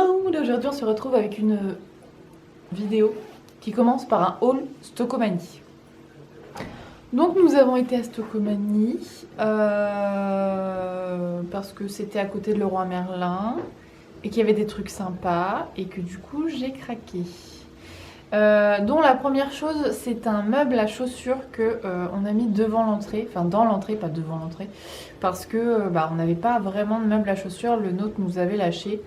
monde! Aujourd'hui on se retrouve avec une vidéo qui commence par un haul Stockomanie. Donc nous avons été à Stockomanie parce que c'était à côté de Leroy Merlin et qu'il y avait des trucs sympas et que du coup j'ai craqué. Dont la première chose, c'est un meuble à chaussures que on a mis devant l'entrée, enfin dans l'entrée, pas devant l'entrée, parce que on n'avait pas vraiment de meuble à chaussures, le nôtre nous avait lâché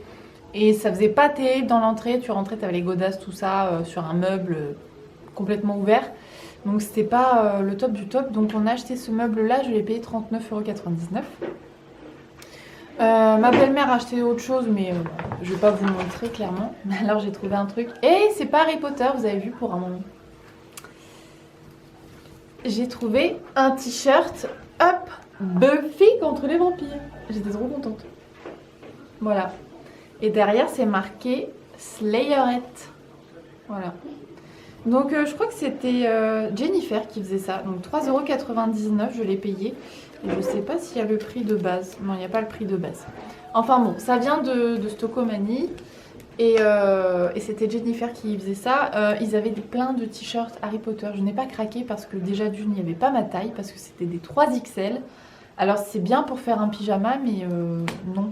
et ça faisait pas terrible dans l'entrée, tu rentrais, t'avais les godasses, tout ça sur un meuble complètement ouvert, donc c'était pas le top du top, donc on a acheté ce meuble là, je l'ai payé 39,99 €. Ma belle-mère a acheté autre chose, mais je vais pas vous le montrer clairement. Alors j'ai trouvé un truc. Et c'est pas Harry Potter, vous avez vu pour un moment. J'ai trouvé un t-shirt Up Buffy contre les vampires. J'étais trop contente. Voilà. Et derrière c'est marqué Slayerette. Voilà. Donc je crois que c'était Jennifer qui faisait ça. Donc 3,99 € je l'ai payé. Et je sais pas s'il y a le prix de base. Non, il n'y a pas le prix de base. Enfin bon, ça vient de Stockomanie. Et c'était Jennifer qui faisait ça. Ils avaient plein de t-shirts Harry Potter. Je n'ai pas craqué parce que déjà d'une, il n'y avait pas ma taille. Parce que c'était des 3XL. Alors c'est bien pour faire un pyjama, mais non.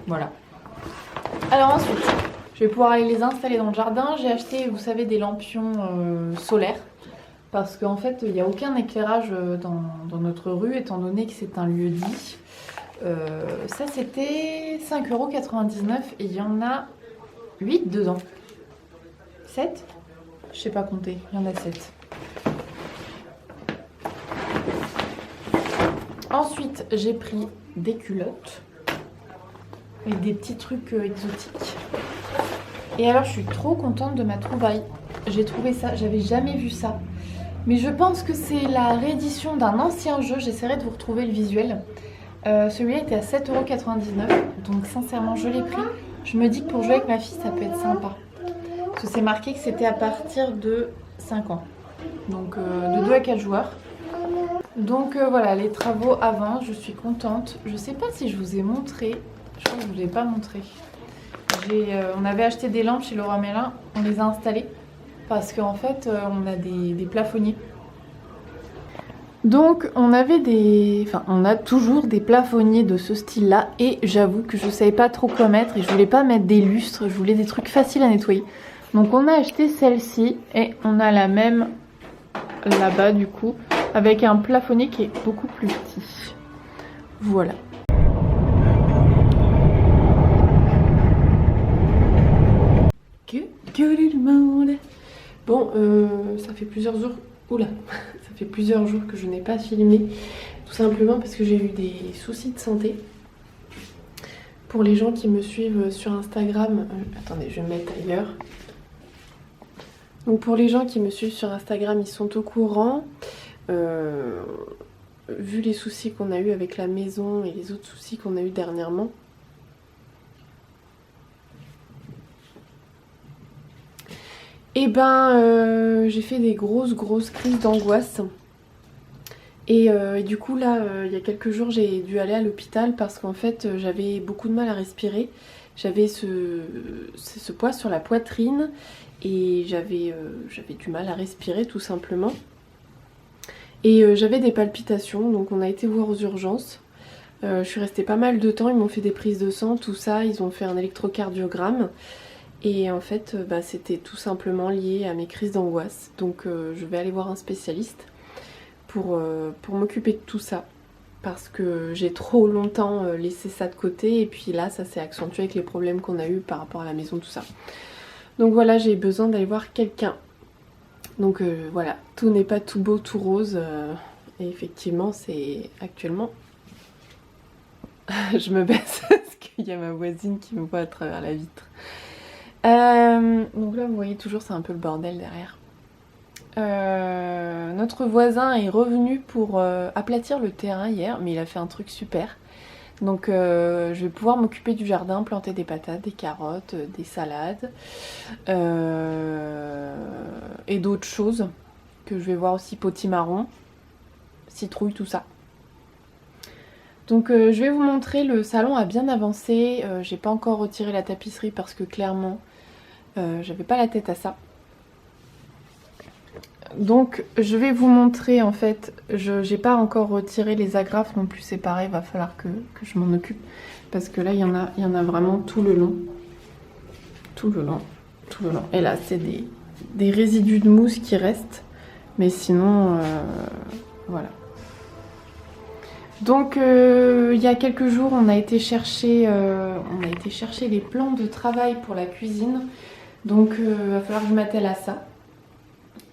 Voilà. Alors ensuite, je vais pouvoir aller les installer dans le jardin. J'ai acheté, vous savez, des lampions solaires. Parce qu'en fait, il n'y a aucun éclairage dans notre rue, étant donné que c'est un lieu dit. Ça, c'était 5,99 € et il y en a 8 dedans. 7 ? Je sais pas compter, il y en a 7. Ensuite, j'ai pris des culottes avec des petits trucs exotiques. Et alors, je suis trop contente de ma trouvaille. J'ai trouvé ça, j'avais jamais vu ça. Mais je pense que c'est la réédition d'un ancien jeu. J'essaierai de vous retrouver le visuel. Celui-là était à 7,99 €. Donc sincèrement, je l'ai pris. Je me dis que pour jouer avec ma fille, ça peut être sympa. Parce que c'est marqué que c'était à partir de 5 ans. Donc de 2 à 4 joueurs. Donc voilà, les travaux avant, je suis contente. Je sais pas si je vous ai montré. Je crois que je ne vous ai pas montré. On avait acheté des lampes chez Leroy Merlin. On les a installées. Parce qu'en fait, on a des plafonniers. Donc, on a toujours des plafonniers de ce style-là. Et j'avoue que je ne savais pas trop quoi mettre. Et je voulais pas mettre des lustres. Je voulais des trucs faciles à nettoyer. Donc, on a acheté celle-ci. Et on a la même là-bas, du coup. Avec un plafonnier qui est beaucoup plus petit. Voilà. Que le monde. Bon, ça fait plusieurs jours. Oula, ça fait plusieurs jours que je n'ai pas filmé. Tout simplement parce que j'ai eu des soucis de santé. Pour les gens qui me suivent sur Instagram. Attendez, je vais me mettre ailleurs. Donc pour les gens qui me suivent sur Instagram, ils sont au courant. Vu les soucis qu'on a eu avec la maison et les autres soucis qu'on a eu dernièrement. Et j'ai fait des grosses crises d'angoisse. Et du coup là, il y a quelques jours, j'ai dû aller à l'hôpital parce qu'en fait, j'avais beaucoup de mal à respirer. J'avais ce poids sur la poitrine et j'avais du mal à respirer tout simplement. Et j'avais des palpitations, donc on a été voir aux urgences. Je suis restée pas mal de temps, ils m'ont fait des prises de sang, tout ça, ils ont fait un électrocardiogramme. Et en fait, c'était tout simplement lié à mes crises d'angoisse. Donc je vais aller voir un spécialiste pour m'occuper de tout ça. Parce que j'ai trop longtemps laissé ça de côté. Et puis là, ça s'est accentué avec les problèmes qu'on a eu par rapport à la maison, tout ça. Donc voilà, j'ai besoin d'aller voir quelqu'un. Donc voilà, tout n'est pas tout beau, tout rose. Et effectivement, c'est actuellement... Je me baisse parce qu'il y a ma voisine qui me voit à travers la vitre. Donc là vous voyez toujours c'est un peu le bordel derrière. Notre voisin est revenu pour aplatir le terrain hier, mais il a fait un truc super. Donc je vais pouvoir m'occuper du jardin, planter des patates, des carottes, des salades et d'autres choses que je vais voir aussi, potimarron, citrouille, tout ça. Donc je vais vous montrer, le salon a bien avancé. J'ai pas encore retiré la tapisserie parce que clairement j'avais pas la tête à ça. Donc je vais vous montrer en fait, j'ai pas encore retiré les agrafes non plus séparées, il va falloir que je m'en occupe. Parce que là il y en a vraiment tout le long. Tout le long. Et là c'est des résidus de mousse qui restent. Mais sinon, voilà. Donc il y a quelques jours on a été chercher les plans de travail pour la cuisine. Donc il va falloir que je m'attelle à ça.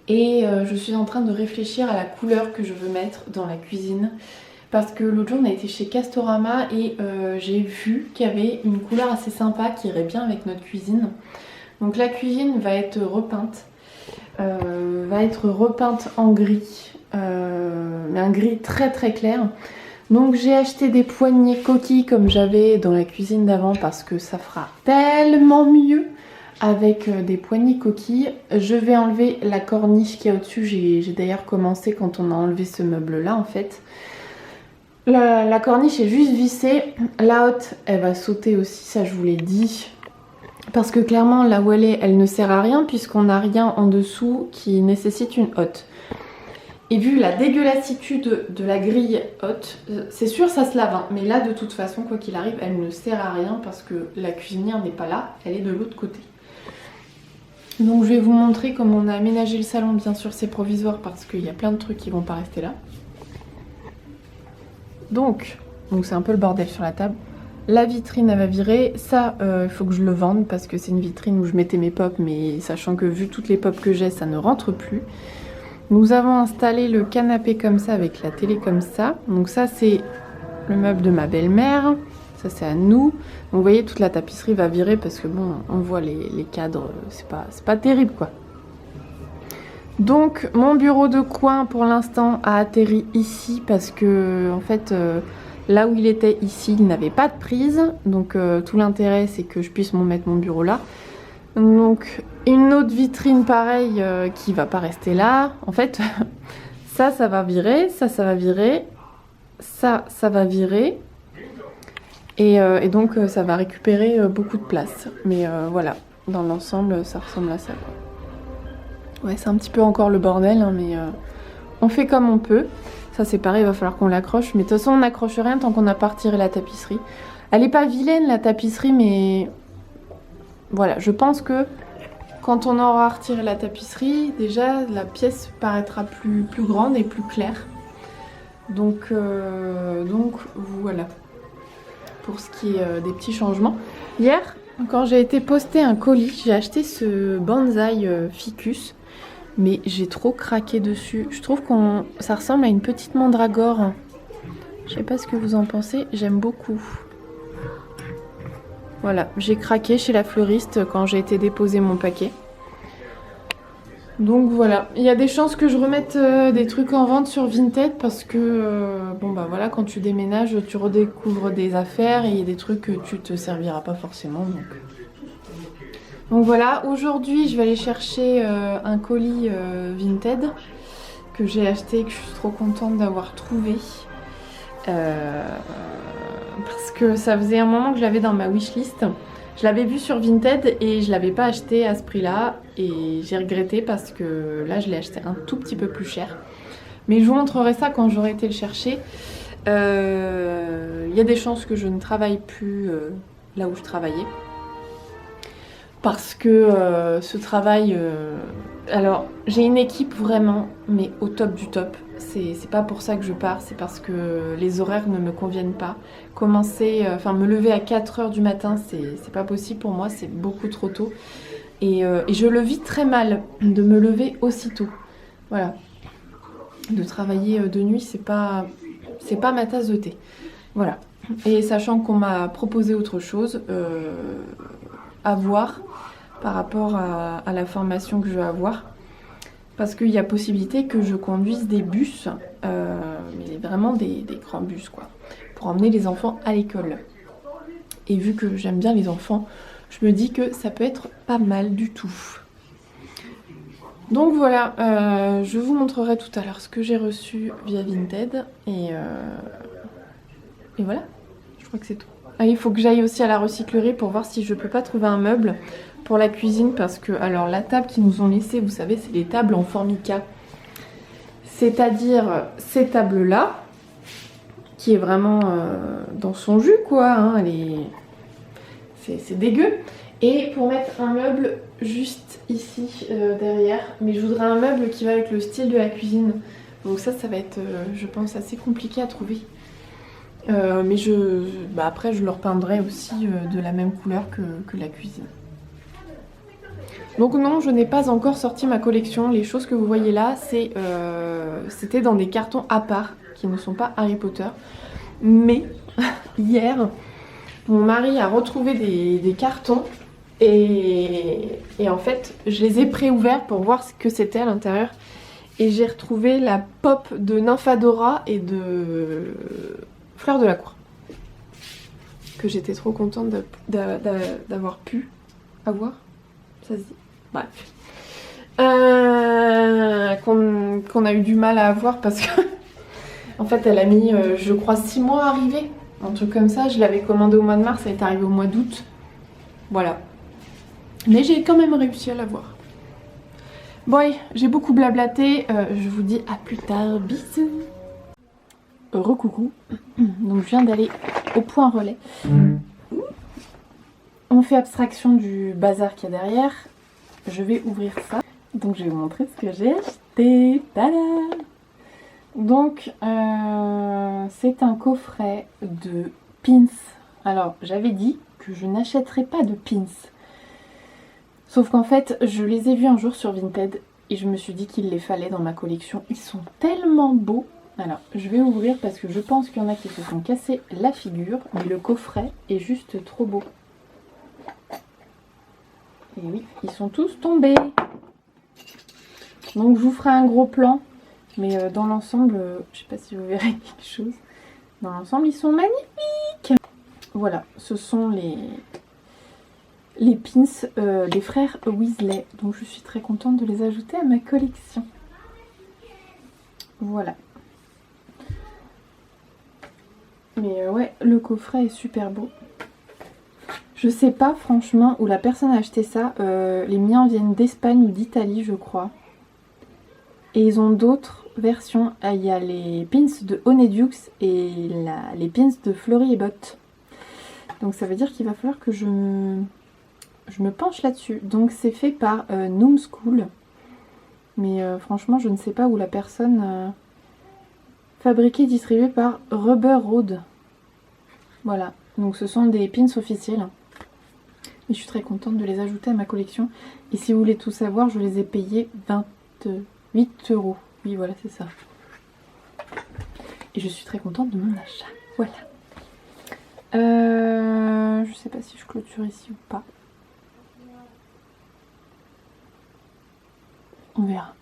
Et je suis en train de réfléchir à la couleur que je veux mettre dans la cuisine. Parce que l'autre jour on a été chez Castorama et j'ai vu qu'il y avait une couleur assez sympa qui irait bien avec notre cuisine. Donc la cuisine va être repeinte. En gris. Mais un gris très très clair. Donc j'ai acheté des poignées coquilles comme j'avais dans la cuisine d'avant parce que ça fera tellement mieux avec des poignées coquilles. Je vais enlever la corniche qui est au-dessus. J'ai d'ailleurs commencé quand on a enlevé ce meuble là en fait. La corniche est juste vissée. La haute elle va sauter aussi, ça je vous l'ai dit. Parce que clairement là où elle ne sert à rien puisqu'on n'a rien en dessous qui nécessite une hotte. Et vu la dégueulassitude de la grille haute, c'est sûr ça se lave, hein, mais là de toute façon quoi qu'il arrive elle ne sert à rien parce que la cuisinière n'est pas là, elle est de l'autre côté. Donc je vais vous montrer comment on a aménagé le salon, bien sûr c'est provisoire parce qu'il y a plein de trucs qui vont pas rester là. Donc c'est un peu le bordel sur la table. La vitrine elle va virer, ça il faut que je le vende parce que c'est une vitrine où je mettais mes pop mais sachant que vu toutes les pop que j'ai ça ne rentre plus. Nous avons installé le canapé comme ça avec la télé comme ça. Donc ça c'est le meuble de ma belle-mère. Ça c'est à nous. Donc vous voyez toute la tapisserie va virer parce que bon on voit les cadres. C'est pas terrible quoi. Donc mon bureau de coin pour l'instant a atterri ici parce que en fait là où il était ici il n'avait pas de prise. Donc tout l'intérêt c'est que je puisse mettre mon bureau là. Donc une autre vitrine pareille qui va pas rester là. En fait, ça va virer, ça va virer, ça va virer. Et donc ça va récupérer beaucoup de place. Mais voilà, dans l'ensemble ça ressemble à ça. Ouais, c'est un petit peu encore le bordel, hein, mais on fait comme on peut. Ça c'est pareil, il va falloir qu'on l'accroche. Mais de toute façon on n'accroche rien tant qu'on n'a pas retiré la tapisserie. Elle est pas vilaine la tapisserie, mais... Voilà, je pense que quand on aura retiré la tapisserie, déjà la pièce paraîtra plus grande et plus claire. Donc voilà, pour ce qui est des petits changements. Hier, quand j'ai été poster un colis, j'ai acheté ce bonsaï ficus, mais j'ai trop craqué dessus. Je trouve que ça ressemble à une petite mandragore. Je sais pas ce que vous en pensez, j'aime beaucoup. Voilà, j'ai craqué chez la fleuriste quand j'ai été déposer mon paquet. Donc voilà, il y a des chances que je remette des trucs en vente sur Vinted parce que bon bah voilà, quand tu déménages, tu redécouvres des affaires et il y a des trucs que tu te serviras pas forcément. Donc voilà, aujourd'hui je vais aller chercher un colis Vinted que j'ai acheté et que je suis trop contente d'avoir trouvé. Parce que ça faisait un moment que je l'avais dans ma wishlist. Je l'avais vu sur Vinted et je l'avais pas acheté à ce prix là et j'ai regretté parce que là je l'ai acheté un tout petit peu plus cher. Mais je vous montrerai ça quand j'aurai été le chercher. Il y a des chances que je ne travaille plus là où je travaillais. Parce que ce travail... Alors j'ai une équipe vraiment mais au top du top. C'est pas pour ça que je pars, c'est parce que les horaires ne me conviennent pas. Me lever à 4h du matin, c'est pas possible pour moi, c'est beaucoup trop tôt. Et je le vis très mal de me lever aussitôt. Voilà. De travailler de nuit, c'est pas ma tasse de thé. Voilà. Et sachant qu'on m'a proposé autre chose à voir par rapport à la formation que je vais avoir. Parce qu'il y a possibilité que je conduise des bus, mais vraiment des grands bus quoi, pour emmener les enfants à l'école. Et vu que j'aime bien les enfants, je me dis que ça peut être pas mal du tout. Donc voilà, je vous montrerai tout à l'heure ce que j'ai reçu via Vinted. Et Et voilà, je crois que c'est tout. Ah, il faut que j'aille aussi à la recyclerie pour voir si je peux pas trouver un meuble pour la cuisine. Parce que, alors la table qu'ils nous ont laissée, vous savez, c'est les tables en formica. C'est-à-dire ces tables-là, qui est vraiment dans son jus, quoi. Hein, c'est dégueu. Et pour mettre un meuble juste ici, derrière. Mais je voudrais un meuble qui va avec le style de la cuisine. Donc ça va être, je pense, assez compliqué à trouver. Mais après, je le repeindrai aussi de la même couleur que la cuisine. Donc non, je n'ai pas encore sorti ma collection. Les choses que vous voyez là, c'était dans des cartons à part, qui ne sont pas Harry Potter. Mais hier, mon mari a retrouvé des cartons et en fait, je les ai pré-ouverts pour voir ce que c'était à l'intérieur. Et j'ai retrouvé la pop de Nymphadora et de Fleur de la Cour. Que j'étais trop contente d'avoir pu avoir. Ça se dit. Bref. Qu'on a eu du mal à avoir parce que en fait elle a mis je crois 6 mois à arriver. Un truc comme ça. Je l'avais commandé au mois de mars, elle est arrivée au mois d'août. Voilà. Mais j'ai quand même réussi à l'avoir. Bon, j'ai beaucoup blablaté. Je vous dis à plus tard. Bisous. Recoucou. Donc je viens d'aller au point relais. On fait abstraction du bazar qu'il y a derrière. Je vais ouvrir ça. Donc je vais vous montrer ce que j'ai acheté. Tada! Donc c'est un coffret de pins. Alors j'avais dit que je n'achèterais pas de pins. Sauf qu'en fait je les ai vus un jour sur Vinted et je me suis dit qu'il les fallait dans ma collection. Ils sont tellement beaux. Alors je vais ouvrir parce que je pense qu'il y en a qui se sont cassés la figure. Mais le coffret est juste trop beau. Et oui, ils sont tous tombés. Donc je vous ferai un gros plan. Mais dans l'ensemble, je sais pas si vous verrez quelque chose. Dans l'ensemble, ils sont magnifiques. Voilà, ce sont les pins des frères Weasley. Donc je suis très contente de les ajouter à ma collection. Voilà. Mais ouais, le coffret est super beau. Je sais pas franchement où la personne a acheté ça. Les miens viennent d'Espagne ou d'Italie, je crois. Et ils ont d'autres versions. Il y a les pins de Honeydew et les pins de Fleury et Botte. Donc ça veut dire qu'il va falloir que je me penche là-dessus. Donc c'est fait par Noom School. Mais franchement, je ne sais pas où la personne... fabriqué et distribué par Rubber Road. Voilà. Donc ce sont des pins officiels. Et je suis très contente de les ajouter à ma collection. Et si vous voulez tout savoir, je les ai payés 28 €. Oui, voilà, c'est ça. Et je suis très contente de mon achat. Voilà. Je sais pas si je clôture ici ou pas. On verra.